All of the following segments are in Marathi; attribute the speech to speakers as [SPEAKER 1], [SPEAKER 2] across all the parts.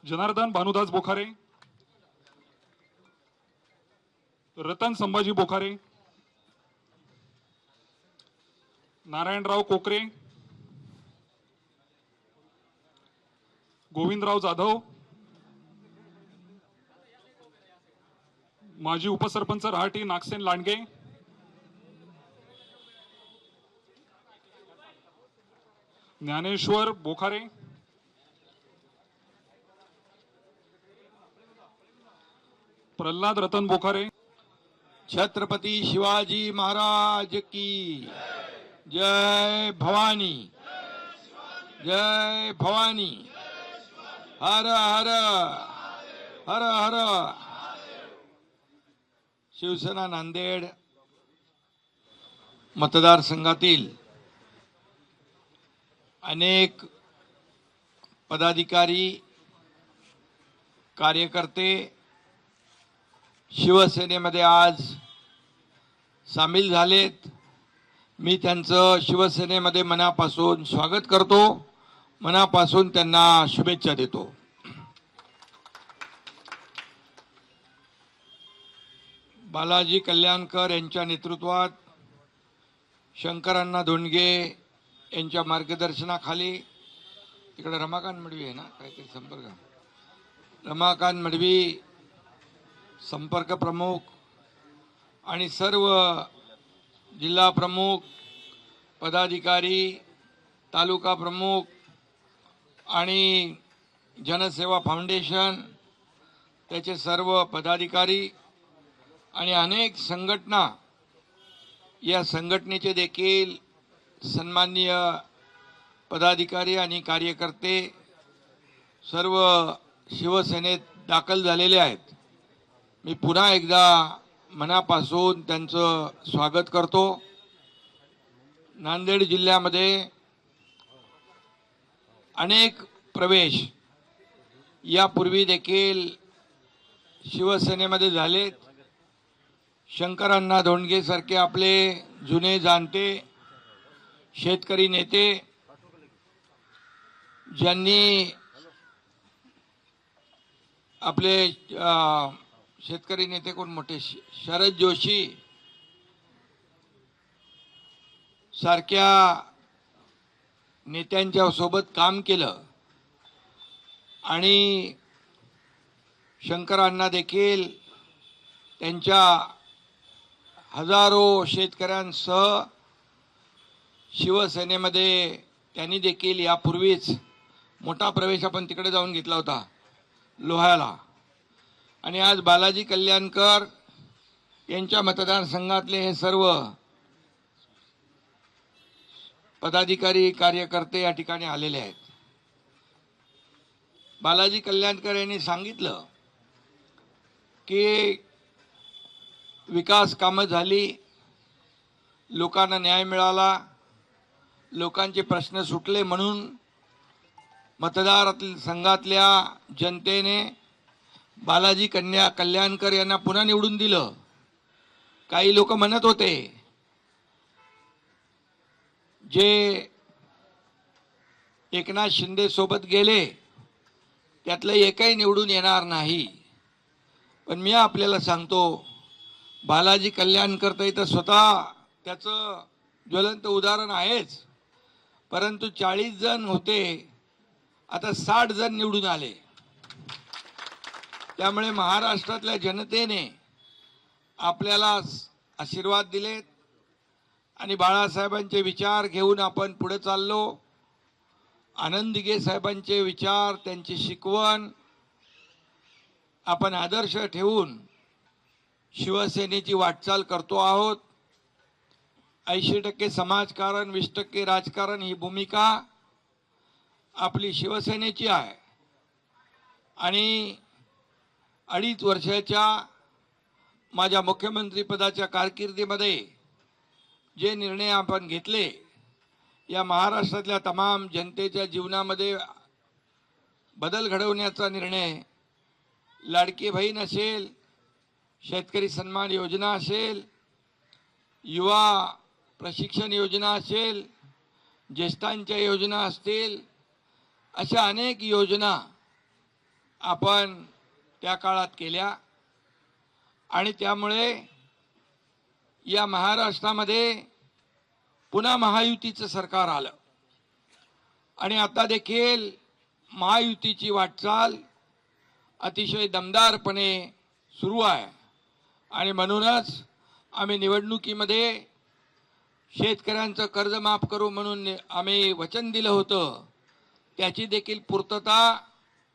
[SPEAKER 1] जनार्दन भानुदास बोखारे, रतन संभाजी बोखारे, नारायणराव कोकरे, गोविंदराव जाधव, माजी उपसरपंच रहाटी नागसेन लांडगे, ज्ञानेश्वर बोखारे, प्रल्हाद रतन बोखारे,
[SPEAKER 2] छत्रपती शिवाजी महाराज की जय भवानी, जय भवानी। हर हर हर हर। शिवसेना नांदेड मतदारसंघातील अनेक पदाधिकारी, कार्यकर्ते शिवसेनेमध्ये आज सामील झालेत। मी त्यांचं शिवसेनेमध्ये मनापासून स्वागत करतो, मनापासून त्यांना शुभेच्छा देतो। बालाजी कल्याणकर यांच्या नेतृत्वात शंकरांना धोंडगे यांच्या मार्गदर्शनाखाली तिकडे रमाकांत मडवी आहे ना, काहीतरी संपर्क, रमाकांत मडवी संपर्क प्रमुख आणि सर्व जिल्हा प्रमुख, पदाधिकारी, तालुका प्रमुख आणि जनसेवा फाउंडेशन त्याचे सर्व पदाधिकारी आणि अनेक संघटना, या संघटनेचे देखील सन्माननीय पदाधिकारी आणि कार्यकर्ते सर्व शिवसेनेत दाखल झालेले आहेत। मी पुन्हा एकदा मनापासून त्यांचं स्वागत करतो। नांदेड जिल्ह्यामध्ये अनेक प्रवेश यापूर्वी देखील शिवसेनेमध्ये झालेत। शंकरांना धोंडगे सारखे आपले जुने जाणते शेतकरी नेते, ज्यांनी आपले शेतकरी नेते कोण मोठे, शरद जोशी सारख्या नेत्यांच्या सोबत काम केलं आणि शंकरांना देखील त्यांच्या हजारो शेतकऱ्यांसह शिवसेनेमध्ये त्यांनी देखील यापूर्वीच मोठा प्रवेश आपण तिकडे जाऊन घेतला होता लोह्याला। आणि आज बालाजी कल्याणकर यांच्या मतदारसंघातले हे सर्व पदाधिकारी, कार्यकर्ते या ठिकाणी आलेले आहेत। बालाजी कल्याणकर यांनी सांगितलं की विकास कामं झाली, लोकांना न्याय मिळाला, लोकांचे प्रश्न सुटले, म्हणून मतदारातील संघातल्या जनतेने बालाजी कल्याणकर यांना पुन्हा निवडून दिलं। काही लोक म्हणत होते जे एकनाथ शिंदे सोबत गेले त्यातलं एकही निवडून येणार नाही, पण मी आपल्याला सांगतो बालाजी कल्याणकर तर इथं स्वतः त्याचं ज्वलंत उदाहरण आहेच, परंतु 40 जण होते, आता 60 जण निवडून आले। त्यामुळे महाराष्ट्रातल्या जनतेने आपल्याला आशीर्वाद दिलेत आणि बाळासाहेबांचे विचार घेऊन आपण पुढे चाललो। आनंद दिघे साहेबांचे विचार, त्यांची शिकवण आपण आदर्श ठेवून शिवसेनेची वाटचाल करतो आहोत। 80% समाजकारण, 20% राजकारण ही भूमिका आपली शिवसेनेची आहे। आणि 2.5 वर्षाच्या माझ्या मुख्यमंत्री पदाच्या कारकिर्दीमध्ये जे निर्णय आपण घेतले, या महाराष्ट्रातल्या तमाम जनतेच्या जीवनामध्ये बदल घडवण्याचा निर्णय, लाडकी बहीण असेल, शेतकरी सन्मान योजना असेल, युवा प्रशिक्षण योजना असेल, ज्येष्ठांच्या योजना असतील, अशा अनेक योजना आपण त्या काळात केल्या आणि त्यामुळे या महाराष्ट्रामध्ये पुन्हा महायुतीचं सरकार आलं आणि आता देखील महायुतीची वाटचाल अतिशय दमदारपणे सुरू आहे आणि म्हणूनच आम्ही निवडणुकीमध्ये शेतकऱ्यांचं कर्ज माफ करू म्हणून आम्ही वचन दिलं होतं, त्याची देखील पूर्तता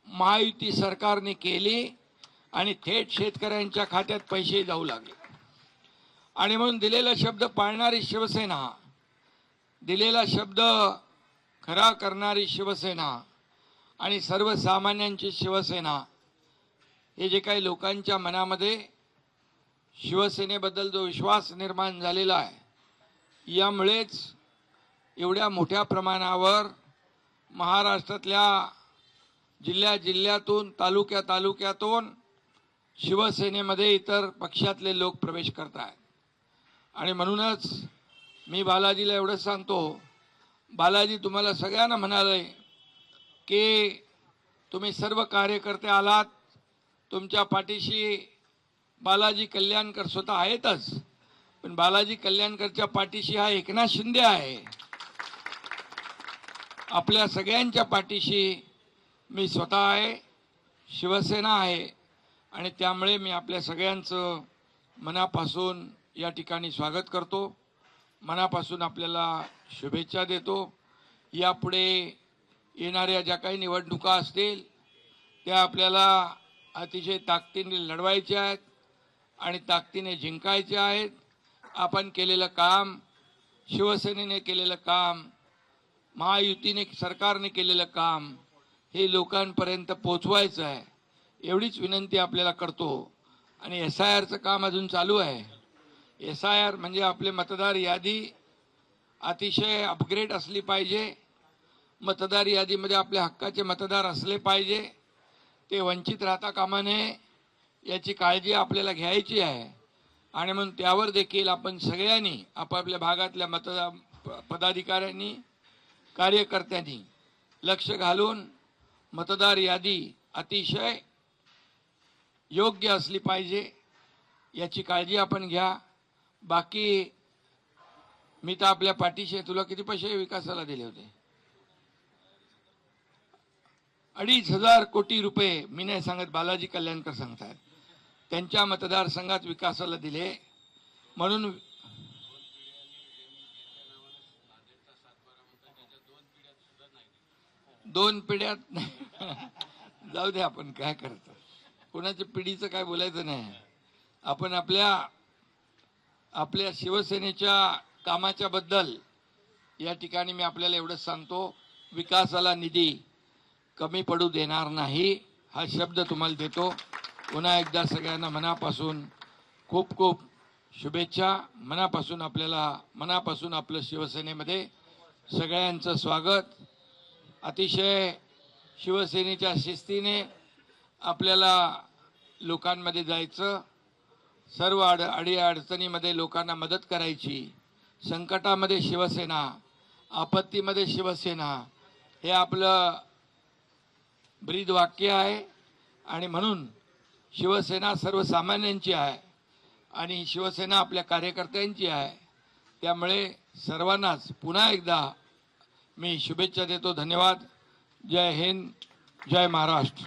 [SPEAKER 2] महायुती सरकारने केली आणि थेट शेतकऱ्यांच्या खात्यात पैसे जाऊ लागले. आणि म्हणून दिलेला शब्द पाळणारी शिवसेना, दिलेला शब्द खरा करणारी शिवसेना आणि सर्वसामान्यांची शिवसेना, हे जे काही लोकांच्या मनामध्ये शिवसेनेबद्दल जो विश्वास निर्माण झालेला आहे, यामुळेच एवढ्या मोठ्या प्रमाणावर महाराष्ट्रातल्या जिल्ह्यातून तालुक्यातून शिवसेनेमध्ये इतर पक्षातले लोक प्रवेश करत आहेत. आणि म्हणूनच मी बालाजीला एवढंच सांगतो, बालाजी तुम्हाला सगळ्यांना म्हणाले की तुम्ही सर्व कार्यकर्ते आलात, तुमच्या पाठीशी बालाजी कल्याणकर स्वतः आहेतच, पण बालाजी कल्याणकरच्या पाठीशी हा एकनाथ शिंदे आहे. आपल्या सगळ्यांच्या पाठीशी मी स्वतः आहे, शिवसेना आहे आणि त्यामुळे मी आपल्या सगळ्यांचं मनापासून या ठिकाणी स्वागत करतो, मनापासून आपल्याला शुभेच्छा देतो. यापुढे येणाऱ्या ज्या काही निवडणुका असतील त्या आपल्याला अतिशय ताकदीने लढवायच्या आहेत आणि ताकदीने जिंकायच्या आहेत. आपण केलेलं काम, शिवसेनेने केलेलं काम, महायुतीने सरकारने केलेलं काम हे लोकांपर्यंत पोचवायचं आहे, एवढीच विनंती आपल्याला करतो. आणि SIRचं काम अजून चालू आहे. SIR म्हणजे आपले मतदार यादी अतिशय अपग्रेड असली पाहिजे. मतदार यादीमध्ये आपल्या हक्काचे मतदार असले पाहिजे, ते वंचित राहता कामा नये, याची काळजी आपल्याला घ्यायची आहे. आणि म्हणून त्यावर देखील आपण सगळ्यांनी आपापल्या भागातल्या पदाधिकाऱ्यांनी, कार्यकर्त्यांनी लक्ष घालून मतदार यादी अतिशय योग्य असली पाहिजे, याची काळजी आपण घ्या. बाकी मी तर आपल्या पाठीशी. तुला किती पैसे विकासाला दिले होते? 2,500 कोटी रुपये. मी नाही सांगत, बालाजी कल्याणकर सांगतात. त्यांच्या मतदारसंघात विकासाला दिले. म्हणून दोन पिढ्यात जाऊ दे, आपण काय करतो, कोणाच्या पिढीचं काय बोलायचं नाही. आपण आपल्या शिवसेनेच्या कामाच्या बद्दल या ठिकाणी मी आपल्याला एवढंच सांगतो, विकासाला निधी कमी पडू देणार नाही, हा शब्द तुम्हाला देतो. पुन्हा एकदा सगळ्यांना मनापासून खूप खूप शुभेच्छा. मनापासून आपलं शिवसेनेमध्ये सगळ्यांचं स्वागत. अतिशय शिवसेनेच्या शिस्तीने आपल्याला लोकांमध्ये जायचं, सर्व अडीअडचणीमध्ये लोकांना मदत करायची. संकटामध्ये शिवसेना, आपत्तीमध्ये शिवसेना, हे आपलं ब्रीद वाक्य आहे. आणि म्हणून शिवसेना सर्वसामान्यांची आहे आणि शिवसेना आपल्या कार्यकर्त्यांची आहे. त्यामुळे सर्वांनाच पुन्हा एकदा मी शुभेच्छा देतो. धन्यवाद. जय हिंद, जय महाराष्ट्र.